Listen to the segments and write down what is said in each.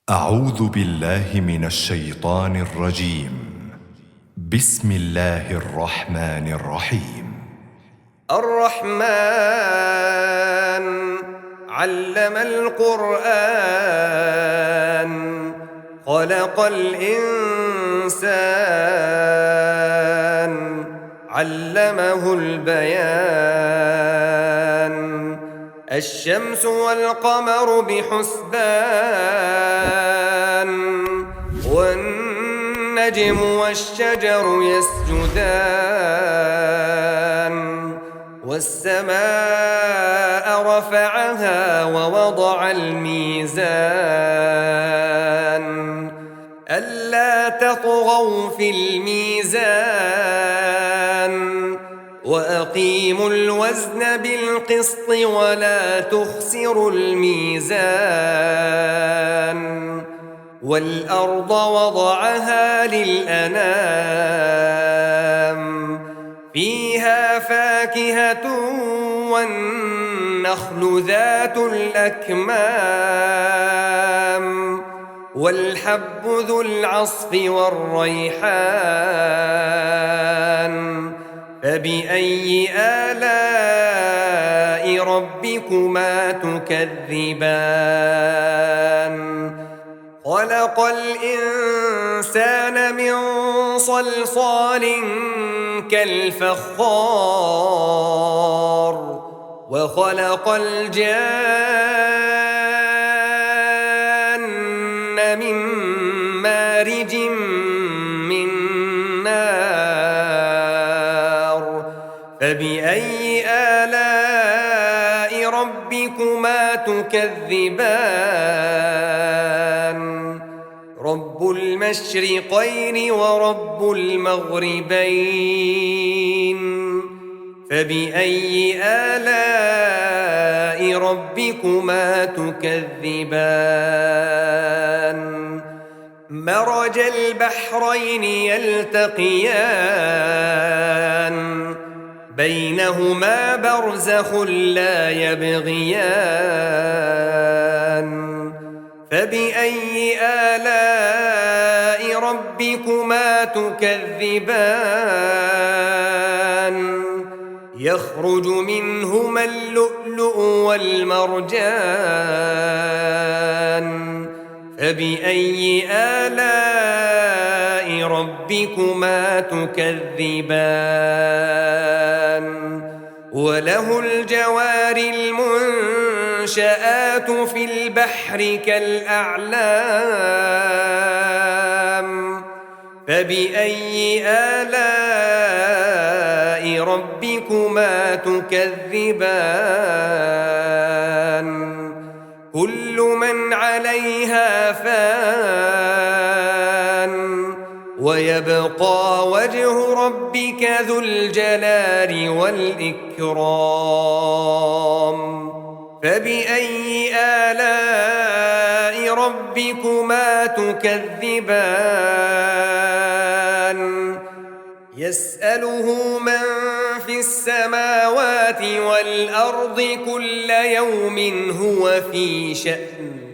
أعوذ بالله من الشيطان الرجيم. بسم الله الرحمن الرحيم. الرحمن علم القرآن خلق الإنسان علمه البيان الشمس والقمر بحسبان والنجم والشجر يسجدان والسماء رفعها ووضع الميزان ألا تطغوا في الميزان وأقيموا الوزن بالقسط ولا تخسروا الميزان والأرض وضعها للأنام فيها فاكهة والنخل ذات الأكمام والحب ذو العصف والريحان فبأي آلاء ربكما تكذبان خلق الإنسان من صلصال كالفخار وخلق الجان من مارج من نار فبأي آلاء ربكما تكذبان رب المشرقين ورب المغربين فبأي آلاء ربكما تكذبان مرج البحرين يلتقيان بينهما برزخ لا يبغيان فبأي آلاء ربكما تكذبان يخرج منهما اللؤلؤ والمرجان فبأي آلاء ربكما تكذبان وله الجوار المنشآت في البحر كالأعلام فبأي آلاء ربكما تكذبان كل من عليها فان ويبقى وجه ربك ذو الجلال والإكرام فبأي آلاء ربكما تكذبان يسأله من في السماوات والأرض كل يوم هو في شأن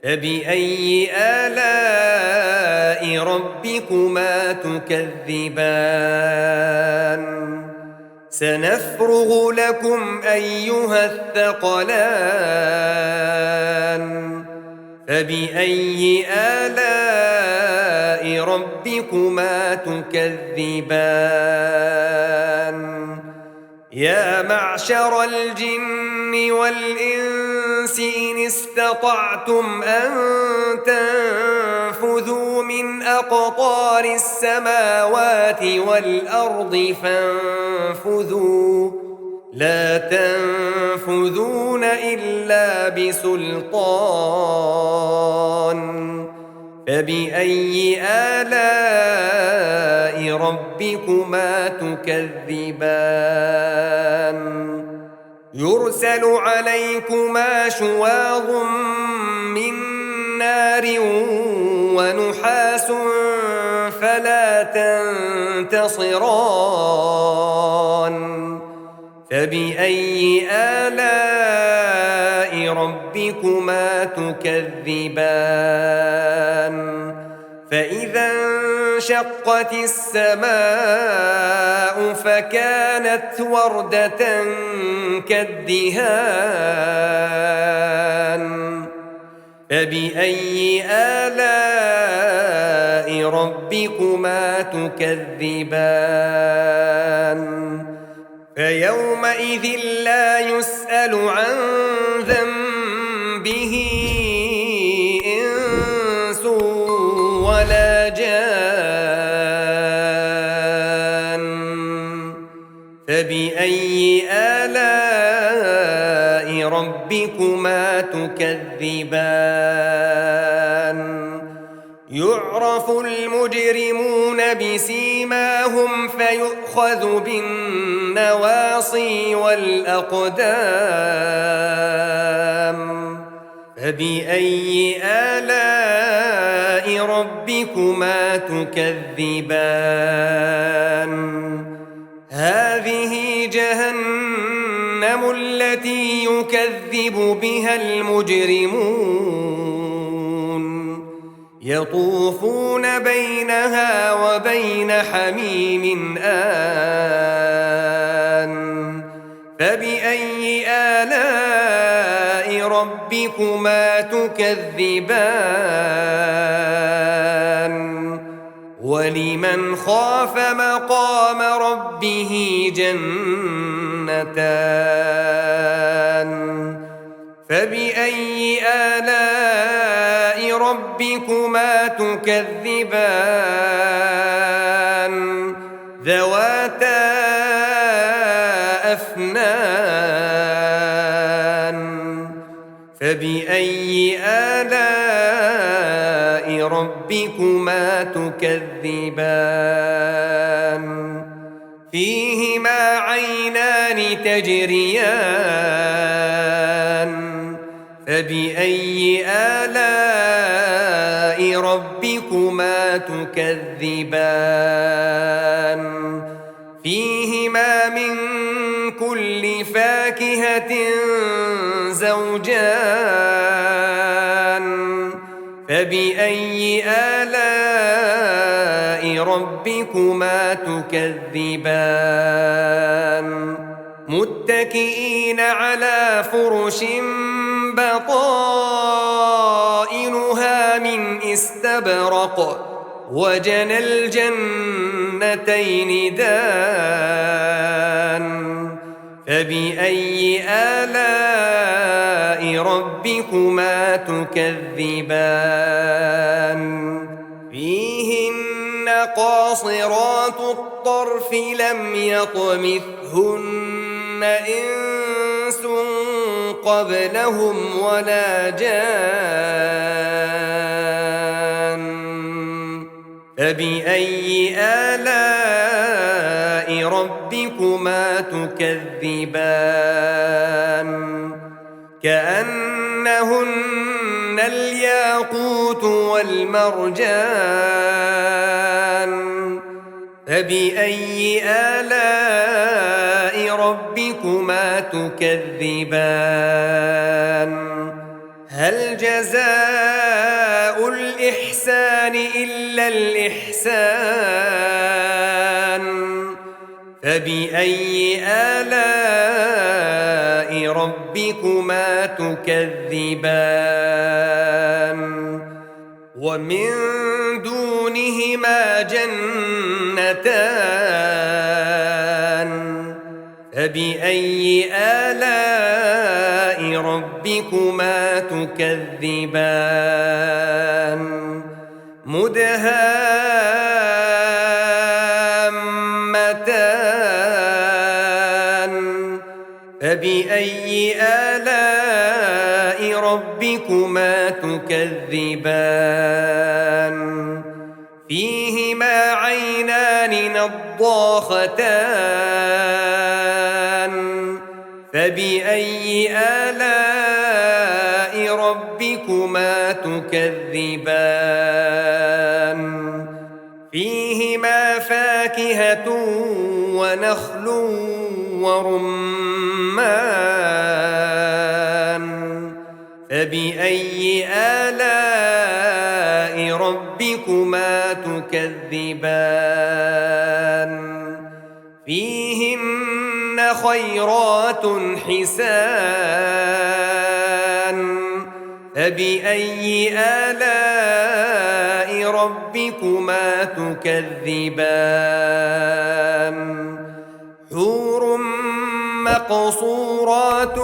فبأي آلاء ربكما تكذبان سنفرغ لكم أيها الثقلان فبأي آلاء ربكما تكذبان يا معشر الجن والإنس إن استطعتم أن تنفذوا من أقطار السماوات والأرض فانفذوا لا تنفذون إلا بسلطان فبأي آلاء ربكما تكذبان يرسل عليكما شواظ من نار ونحاس فلا تنتصران فبأي آلاء ربكما تكذبان فإذا انشقت السماء فكانت وردة كالدهان فبأي آلاء ربكما تكذبان فيومئذ لا يسأل عن ذنبه إنس ولا جان فبأي آلاء ربكما تكذبان يعرف المجرمون بسيماهم فيؤخذ بالنواصي والأقدام فبأي آلاء ربكما تكذبان هذه جهنم التي يكذب بها المجرمون يطوفون بينها وبين حميم آن فبأي آلاء ربكما تكذبان ولمن خاف مقام ربه جنتان فبأي آلاء ربكما تكذبان ذواتا أفنان فبأي آلاء ربكما تكذبان فيهما عينان تجريان فبأي آلاء ربكما تكذبان فيهما من كل فاكهة زوجان فبأي آلاء ربكما تكذبان متكئين على فرش بطائنها من استبرق وجنى الجنتين دان فبأي آلاء ربكما تكذبان فيهن قاصرات الطرف لم يطمثهن إنس قبلهم ولا جان فبأي آلاء ربكما تكذبان كأنهن الياقوت والمرجان فبأي آلاء ربكما تكذبان هل جزاء الإحسان إلا الإحسان فبأي آلاء ربكما تكذبان ومن دونهما جنتان فبأي آلاء ربكما تكذبان مدهامتان فبأي آلاء ربكما تكذبان فيهما عينان نضاختان فبأي آلاء ربكما تكذبان فيهما فاكهة ونخل ورمان فبأي آلاء ربكما تكذبان فيهن خيرات حسان فبأي آلاء ربكما تكذبان حور مقصورات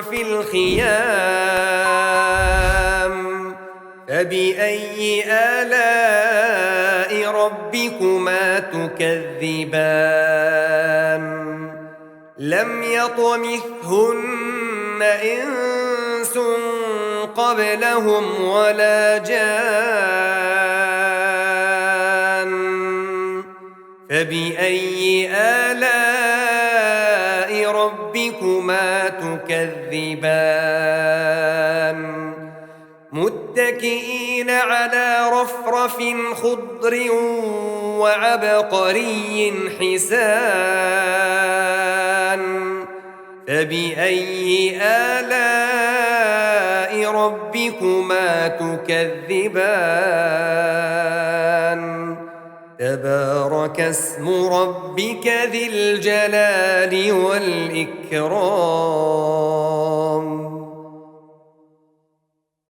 في الخيام فبأي آلاء ربكما تكذبان لم يطمثهن إنس قبلهم ولا جان فبأي آلاء ربكما تكذبان متكئين على رفرف خضر وعبقري حسان فبأي آلاء ربكما تكذبان تبارك اسم ربك ذي الجلال والإكرام